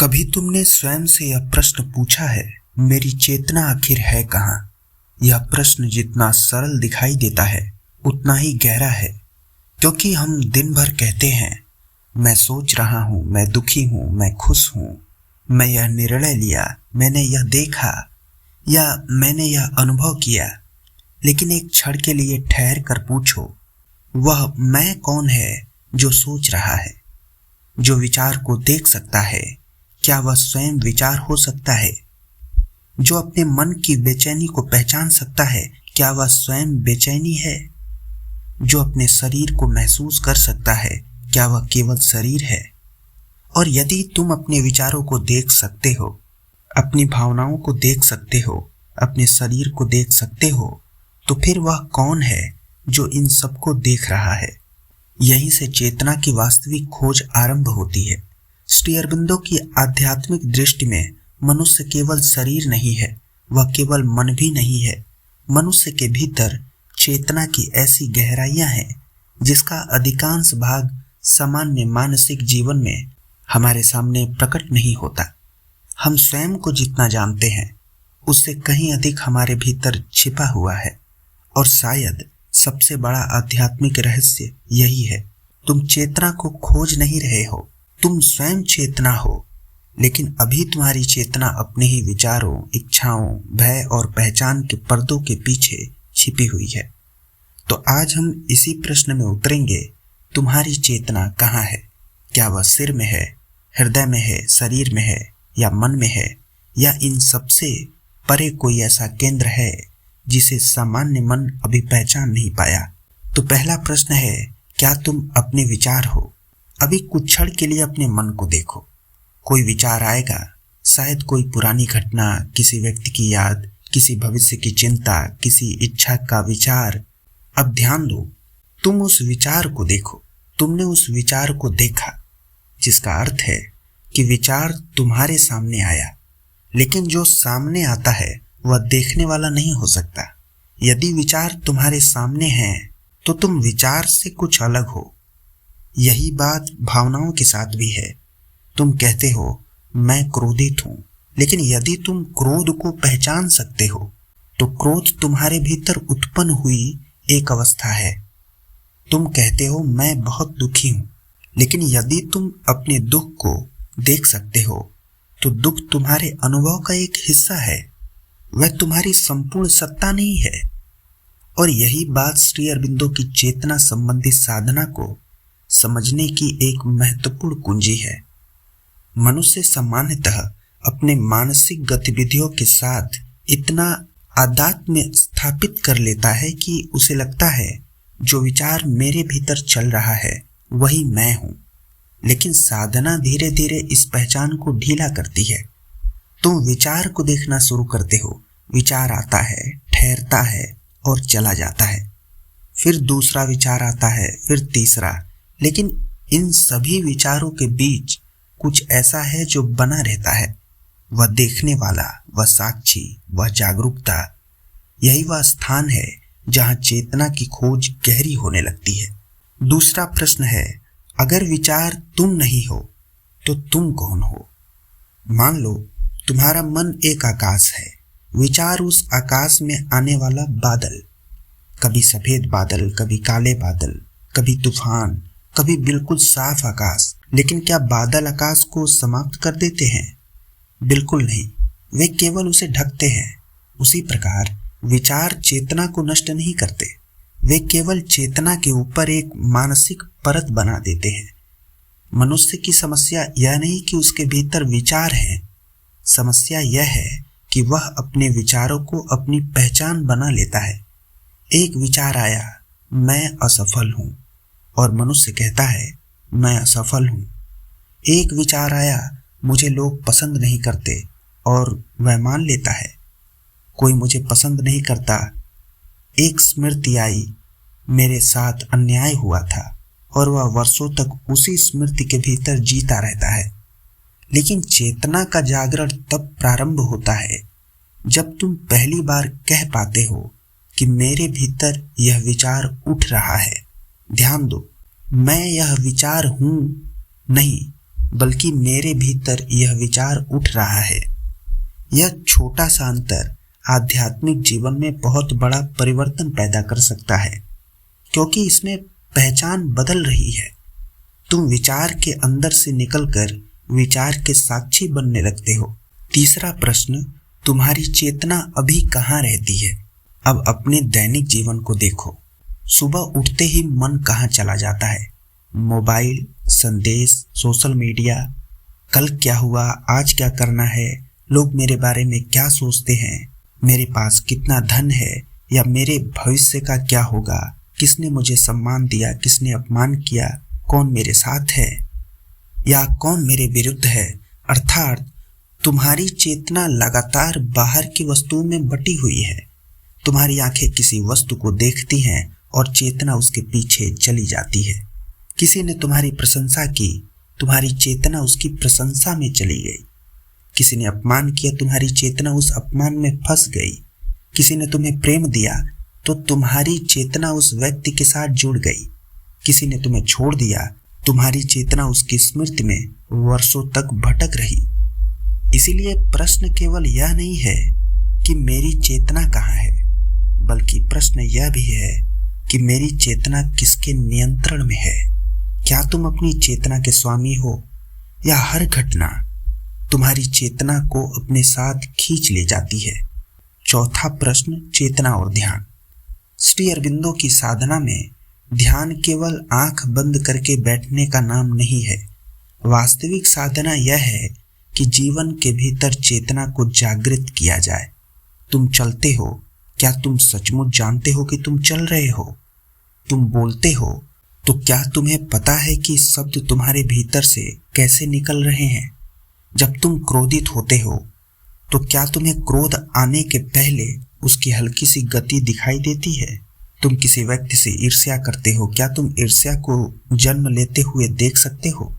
कभी तुमने स्वयं से यह प्रश्न पूछा है, मेरी चेतना आखिर है कहाँ? यह प्रश्न जितना सरल दिखाई देता है उतना ही गहरा है, क्योंकि हम दिन भर कहते हैं, मैं सोच रहा हूँ, मैं दुखी हूँ, मैं खुश हूँ, मैं यह निर्णय लिया, मैंने यह देखा या मैंने यह अनुभव किया। लेकिन एक क्षण के लिए ठहर कर पूछो, वह मैं कौन है जो सोच रहा है, जो विचार को देख सकता है? क्या वह स्वयं विचार हो सकता है? जो अपने मन की बेचैनी को पहचान सकता है, क्या वह स्वयं बेचैनी है? जो अपने शरीर को महसूस कर सकता है, क्या वह केवल शरीर है? और यदि तुम अपने विचारों को देख सकते हो, अपनी भावनाओं को देख सकते हो, अपने शरीर को देख सकते हो, तो फिर वह कौन है जो इन सबको देख रहा है? यहीं से चेतना की वास्तविक खोज आरंभ होती है। श्री अरबिंदो की आध्यात्मिक दृष्टि में मनुष्य केवल शरीर नहीं है, वह केवल मन भी नहीं है। मनुष्य के भीतर चेतना की ऐसी गहराइयां हैं जिसका अधिकांश भाग सामान्य मानसिक जीवन में हमारे सामने प्रकट नहीं होता। हम स्वयं को जितना जानते हैं उससे कहीं अधिक हमारे भीतर छिपा हुआ है, और शायद सबसे बड़ा आध्यात्मिक रहस्य यही है। तुम चेतना को खोज नहीं रहे हो, तुम स्वयं चेतना हो, लेकिन अभी तुम्हारी चेतना अपने ही विचारों, इच्छाओं, भय और पहचान के पर्दों के पीछे छिपी हुई है। तो आज हम इसी प्रश्न में उतरेंगे, तुम्हारी चेतना कहाँ है? क्या वह सिर में है, हृदय में है, शरीर में है, या मन में है, या इन सबसे परे कोई ऐसा केंद्र है जिसे सामान्य मन अभी पहचान नहीं पाया? तो पहला प्रश्न है, क्या तुम अपने विचार हो? अभी कुछ क्षण के लिए अपने मन को देखो। कोई विचार आएगा, शायद कोई पुरानी घटना, किसी व्यक्ति की याद, किसी भविष्य की चिंता, किसी इच्छा का विचार। अब ध्यान दो, तुम उस विचार को देखो। तुमने उस विचार को देखा, जिसका अर्थ है कि विचार तुम्हारे सामने आया। लेकिन जो सामने आता है वह देखने वाला नहीं हो सकता। यदि विचार तुम्हारे सामने है तो तुम विचार से कुछ अलग हो। यही बात भावनाओं के साथ भी है। तुम कहते हो, मैं क्रोधित हूं, लेकिन यदि तुम क्रोध को पहचान सकते हो तो क्रोध तुम्हारे भीतर उत्पन्न हुई एक अवस्था है। तुम कहते हो, मैं बहुत दुखी हूं, लेकिन यदि तुम अपने दुख को देख सकते हो तो दुख तुम्हारे अनुभव का एक हिस्सा है, वह तुम्हारी संपूर्ण सत्ता नहीं है। और यही बात श्री अरबिंदो की चेतना संबंधी साधना को समझने की एक महत्वपूर्ण कुंजी है। मनुष्य सामान्यतः अपने मानसिक गतिविधियों के साथ इतना आदत में स्थापित कर लेता है कि उसे लगता है जो विचार मेरे भीतर चल रहा है वही मैं हूं। लेकिन साधना धीरे धीरे इस पहचान को ढीला करती है। तुम विचार को देखना शुरू करते हो। विचार आता है, ठहरता है और चला जाता है। फिर दूसरा विचार आता है, फिर तीसरा। लेकिन इन सभी विचारों के बीच कुछ ऐसा है जो बना रहता है। वह देखने वाला, वह साक्षी, वह जागरूकता। यही वह स्थान है जहां चेतना की खोज गहरी होने लगती है। दूसरा प्रश्न है, अगर विचार तुम नहीं हो तो तुम कौन हो? मान लो तुम्हारा मन एक आकाश है, विचार उस आकाश में आने वाला बादल। कभी सफेद बादल, कभी काले बादल, कभी तूफान, कभी बिल्कुल साफ आकाश। लेकिन क्या बादल आकाश को समाप्त कर देते हैं? बिल्कुल नहीं, वे केवल उसे ढकते हैं। उसी प्रकार विचार चेतना को नष्ट नहीं करते, वे केवल चेतना के ऊपर एक मानसिक परत बना देते हैं। मनुष्य की समस्या यह नहीं कि उसके भीतर विचार हैं, समस्या यह है कि वह अपने विचारों को अपनी पहचान बना लेता है। एक विचार आया, मैं असफल हूं, और मनुष्य कहता है, मैं असफल हूं। एक विचार आया, मुझे लोग पसंद नहीं करते, और वह मान लेता है, कोई मुझे पसंद नहीं करता। एक स्मृति आई, मेरे साथ अन्याय हुआ था, और वह वर्षों तक उसी स्मृति के भीतर जीता रहता है। लेकिन चेतना का जागरण तब प्रारंभ होता है जब तुम पहली बार कह पाते हो कि मेरे भीतर यह विचार उठ रहा है। ध्यान दो, मैं यह विचार हूं नहीं, बल्कि मेरे भीतर यह विचार उठ रहा है। यह छोटा सा अंतर आध्यात्मिक जीवन में बहुत बड़ा परिवर्तन पैदा कर सकता है, क्योंकि इसमें पहचान बदल रही है। तुम विचार के अंदर से निकलकर विचार के साक्षी बनने लगते हो। तीसरा प्रश्न, तुम्हारी चेतना अभी कहाँ रहती है? अब अपने दैनिक जीवन को देखो। सुबह उठते ही मन कहाँ चला जाता है? मोबाइल, संदेश, सोशल मीडिया, कल क्या हुआ, आज क्या करना है, लोग मेरे बारे में क्या सोचते हैं, मेरे पास कितना धन है, या मेरे भविष्य का क्या होगा, किसने मुझे सम्मान दिया, किसने अपमान किया, कौन मेरे साथ है या कौन मेरे विरुद्ध है। अर्थात तुम्हारी चेतना लगातार बाहर की वस्तुओं में बटी हुई है। तुम्हारी आंखें किसी वस्तु को देखती हैं और चेतना उसके पीछे चली जाती है। किसी ने तुम्हारी प्रशंसा की, तुम्हारी चेतना उसकी प्रशंसा में चली गई। किसी ने अपमान किया, तुम्हारी चेतना उस अपमान में फंस गई। किसी ने तुम्हें प्रेम दिया तो तुम्हारी चेतना उस व्यक्ति के साथ जुड़ गई। किसी ने तुम्हें छोड़ दिया, तुम्हारी चेतना उसकी स्मृति में वर्षों तक भटक रही। इसीलिए प्रश्न केवल यह नहीं है कि मेरी चेतना कहाँ है, बल्कि प्रश्न यह भी है कि मेरी चेतना किसके नियंत्रण में है। क्या तुम अपनी चेतना के स्वामी हो, या हर घटना तुम्हारी चेतना को अपने साथ खींच ले जाती है? चौथा प्रश्न, चेतना और ध्यान। श्री अरविंदो की साधना में ध्यान केवल आंख बंद करके बैठने का नाम नहीं है। वास्तविक साधना यह है कि जीवन के भीतर चेतना को जागृत किया जाए। तुम चलते हो, क्या तुम सचमुच जानते हो कि तुम चल रहे हो? तुम बोलते हो, तो क्या तुम्हें पता है कि शब्द तुम्हारे भीतर से कैसे निकल रहे हैं? जब तुम क्रोधित होते हो, तो क्या तुम्हें क्रोध आने के पहले उसकी हल्की सी गति दिखाई देती है? तुम किसी व्यक्ति से ईर्ष्या करते हो, क्या तुम ईर्ष्या को जन्म लेते हुए देख सकते हो?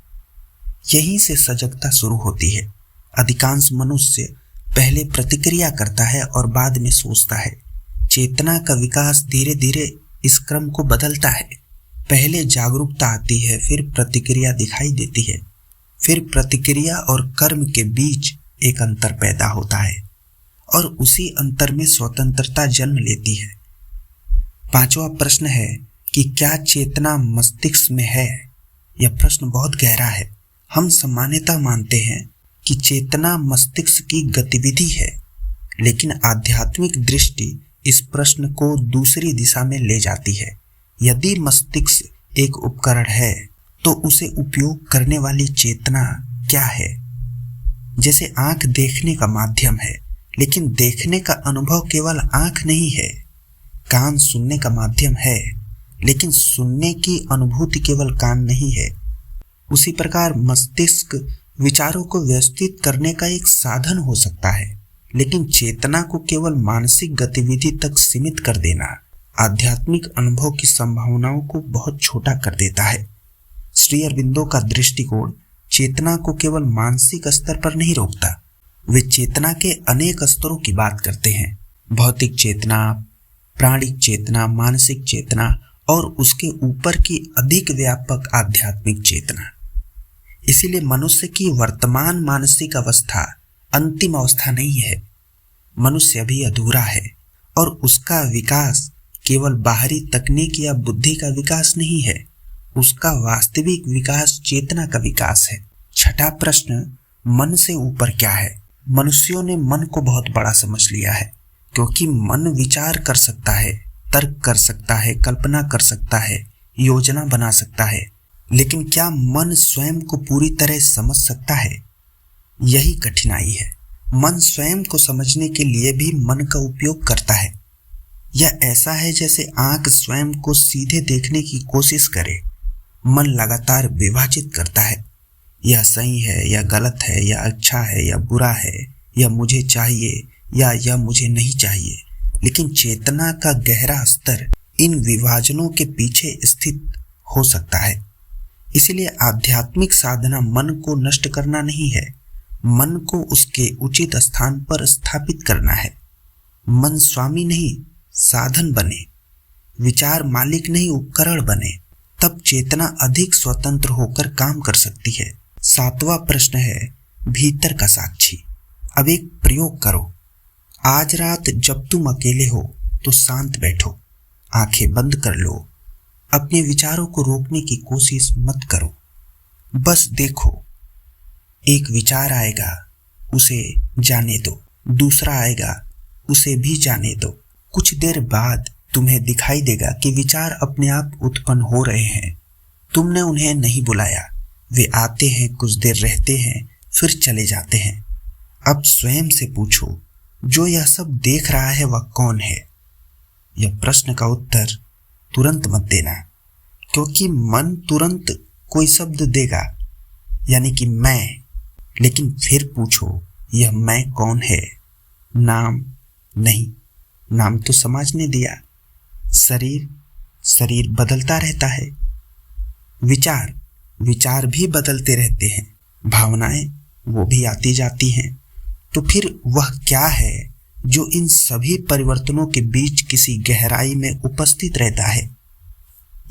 यहीं से सजगता शुरू होती है। अधिकांश मनुष्य पहले प्रतिक्रिया करता है और बाद में सोचता है। चेतना का विकास धीरे धीरे इस क्रम को बदलता है। पहले जागरूकता आती है, फिर प्रतिक्रिया दिखाई देती है, फिर प्रतिक्रिया और कर्म के बीच एक अंतर पैदा होता है और उसी अंतर में स्वतंत्रता जन्म लेती है। पांचवा प्रश्न है कि क्या चेतना मस्तिष्क में है? यह प्रश्न बहुत गहरा है। हम सामान्यतः मानते हैं कि चेतना मस्तिष्क की गतिविधि है, लेकिन आध्यात्मिक दृष्टि इस प्रश्न को दूसरी दिशा में ले जाती है। यदि मस्तिष्क एक उपकरण है, तो उसे उपयोग करने वाली चेतना क्या है? जैसे आंख देखने का माध्यम है, लेकिन देखने का अनुभव केवल आंख नहीं है। कान सुनने का माध्यम है, लेकिन सुनने की अनुभूति केवल कान नहीं है। उसी प्रकार मस्तिष्क विचारों को व्यवस्थित करने का एक साधन हो सकता है, लेकिन चेतना को केवल मानसिक गतिविधि तक सीमित कर देना आध्यात्मिक अनुभव की संभावनाओं को बहुत छोटा कर देता है। श्री अरविंदो का दृष्टिकोण चेतना को केवल मानसिक स्तर पर नहीं रोकता। वे चेतना के अनेक स्तरों की बात करते हैं। भौतिक चेतना, प्राणिक चेतना, मानसिक चेतना और उसके ऊपर की अधिक व्यापक आध्यात्मिक चेतना। इसीलिए मनुष्य की वर्तमान मानसिक अवस्था अंतिम अवस्था नहीं है। मनुष्य अभी अधूरा है और उसका विकास केवल बाहरी तकनीक या बुद्धि का विकास नहीं है। उसका वास्तविक विकास चेतना का विकास है। छठा प्रश्न, मन से ऊपर क्या है? मनुष्यों ने मन को बहुत बड़ा समझ लिया है, क्योंकि मन विचार कर सकता है, तर्क कर सकता है, कल्पना कर सकता है, योजना बना सकता है, लेकिन क्या मन स्वयं को पूरी तरह समझ सकता है? यही कठिनाई है। मन स्वयं को समझने के लिए भी मन का उपयोग करता है। यह ऐसा है जैसे आंख स्वयं को सीधे देखने की कोशिश करे। मन लगातार विभाजित करता है, यह सही है या गलत है, यह अच्छा है या बुरा है, यह मुझे चाहिए या यह मुझे नहीं चाहिए। लेकिन चेतना का गहरा स्तर इन विभाजनों के पीछे स्थित हो सकता है। इसलिए आध्यात्मिक साधना मन को नष्ट करना नहीं है, मन को उसके उचित स्थान पर स्थापित करना है। मन स्वामी नहीं, साधन बने, विचार मालिक नहीं, उपकरण बने, तब चेतना अधिक स्वतंत्र होकर काम कर सकती है। 7वां प्रश्न है भीतर का साक्षी। अब एक प्रयोग करो। आज रात जब तुम अकेले हो तो शांत बैठो, आंखें बंद कर लो, अपने विचारों को रोकने की कोशिश मत करो, बस देखो। एक विचार आएगा, उसे जाने दो, दूसरा आएगा, उसे भी जाने दो। कुछ देर बाद तुम्हें दिखाई देगा कि विचार अपने आप उत्पन्न हो रहे हैं, तुमने उन्हें नहीं बुलाया। वे आते हैं, कुछ देर रहते हैं, फिर चले जाते हैं। अब स्वयं से पूछो, जो यह सब देख रहा है वह कौन है? यह प्रश्न का उत्तर तुरंत मत देना, क्योंकि मन तुरंत कोई शब्द देगा, यानी कि मैं। लेकिन फिर पूछो, यह मैं कौन है? नाम नहीं, नाम तो समाज ने दिया। शरीर बदलता रहता है। विचार भी बदलते रहते हैं। भावनाएं वो भी आती जाती हैं। तो फिर वह क्या है जो इन सभी परिवर्तनों के बीच किसी गहराई में उपस्थित रहता है?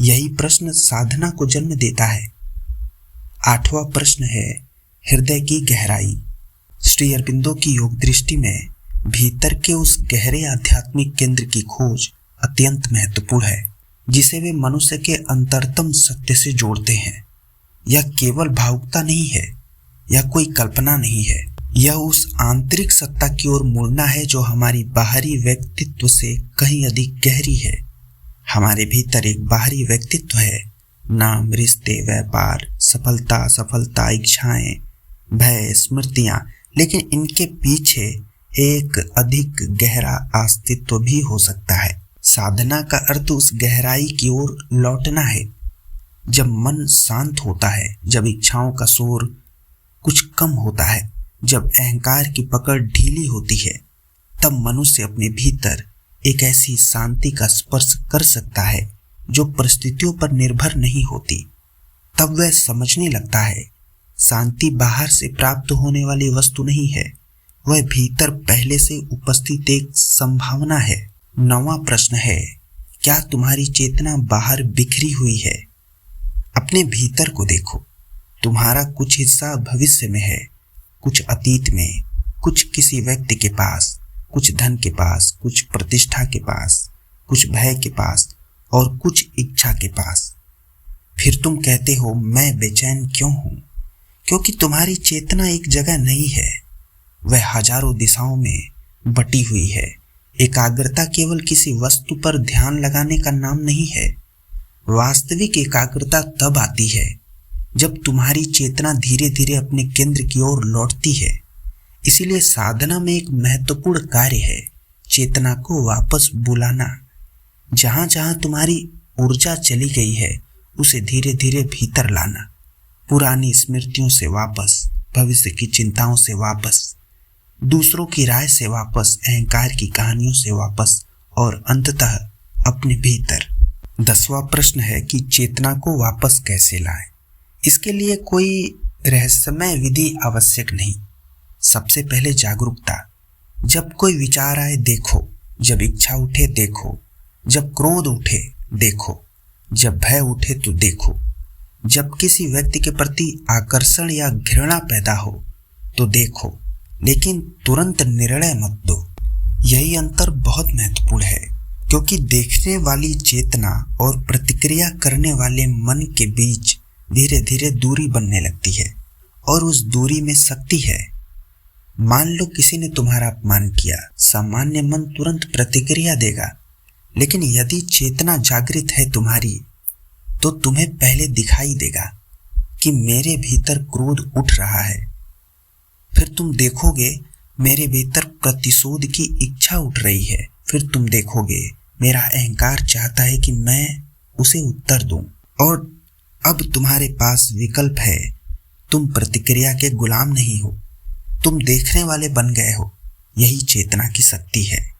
यही प्रश्न साधना को जन्म देता है। 8वां प्रश्न है हृदय की गहराई। श्री अरबिंदो की योग दृष्टि में भीतर के उस गहरे आध्यात्मिक केंद्र की खोज अत्यंत महत्वपूर्ण है, जिसे वे मनुष्य के अंतरतम सत्य से जोड़ते हैं। यह केवल भावुकता नहीं है, यह कोई कल्पना नहीं है, यह उस आंतरिक सत्ता की ओर मुड़ना है जो हमारी बाहरी व्यक्तित्व से कहीं अधिक गहरी है। हमारे भीतर एक बाहरी व्यक्तित्व है, नाम, रिश्ते, व्यापार, सफलता, असफलता, इच्छाएं, भय, स्मृतियां, लेकिन इनके पीछे एक अधिक गहरा अस्तित्व भी हो सकता है। साधना का अर्थ उस गहराई की ओर लौटना है। जब मन शांत होता है, जब इच्छाओं का शोर कुछ कम होता है, जब अहंकार की पकड़ ढीली होती है, तब मनुष्य अपने भीतर एक ऐसी शांति का स्पर्श कर सकता है जो परिस्थितियों पर निर्भर नहीं होती। तब वह समझने लगता है शांति बाहर से प्राप्त होने वाली वस्तु नहीं है, वह भीतर पहले से उपस्थित एक संभावना है। 9वां प्रश्न है क्या तुम्हारी चेतना बाहर बिखरी हुई है? अपने भीतर को देखो। तुम्हारा कुछ हिस्सा भविष्य में है, कुछ अतीत में, कुछ किसी व्यक्ति के पास, कुछ धन के पास, कुछ प्रतिष्ठा के पास, कुछ भय के पास और कुछ इच्छा के पास। फिर तुम कहते हो मैं बेचैन क्यों हूं? क्योंकि तुम्हारी चेतना एक जगह नहीं है, वह हजारों दिशाओं में बटी हुई है। एकाग्रता केवल किसी वस्तु पर ध्यान लगाने का नाम नहीं है। वास्तविक एकाग्रता तब आती है जब तुम्हारी चेतना धीरे धीरे अपने केंद्र की ओर लौटती है। इसीलिए साधना में एक महत्वपूर्ण कार्य है चेतना को वापस बुलाना। जहां जहां तुम्हारी ऊर्जा चली गई है उसे धीरे धीरे भीतर लाना। पुरानी स्मृतियों से वापस, भविष्य की चिंताओं से वापस, दूसरों की राय से वापस, अहंकार की कहानियों से वापस और अंततः अपने भीतर। 10वां प्रश्न है कि चेतना को वापस कैसे लाएं? इसके लिए कोई रहस्यमय विधि आवश्यक नहीं। सबसे पहले जागरूकता। जब कोई विचार आए देखो, जब इच्छा उठे देखो, जब क्रोध उठे देखो, जब भय उठे तो देखो, जब किसी व्यक्ति के प्रति आकर्षण या घृणा पैदा हो तो देखो, लेकिन तुरंत निर्णय मत दो। यही अंतर बहुत महत्वपूर्ण है, क्योंकि देखने वाली चेतना और प्रतिक्रिया करने वाले मन के बीच धीरे धीरे दूरी बनने लगती है और उस दूरी में शक्ति है। मान लो किसी ने तुम्हारा अपमान किया, सामान्य मन तुरंत प्रतिक्रिया देगा, लेकिन यदि चेतना जागृत है तुम्हारी तो तुम्हें पहले दिखाई देगा कि मेरे भीतर क्रोध उठ रहा है। फिर तुम देखोगे मेरे भीतर प्रतिशोध की इच्छा उठ रही है। फिर तुम देखोगे मेरा अहंकार चाहता है कि मैं उसे उत्तर दूं। और अब तुम्हारे पास विकल्प है। तुम प्रतिक्रिया के गुलाम नहीं हो, तुम देखने वाले बन गए हो। यही चेतना की शक्ति है।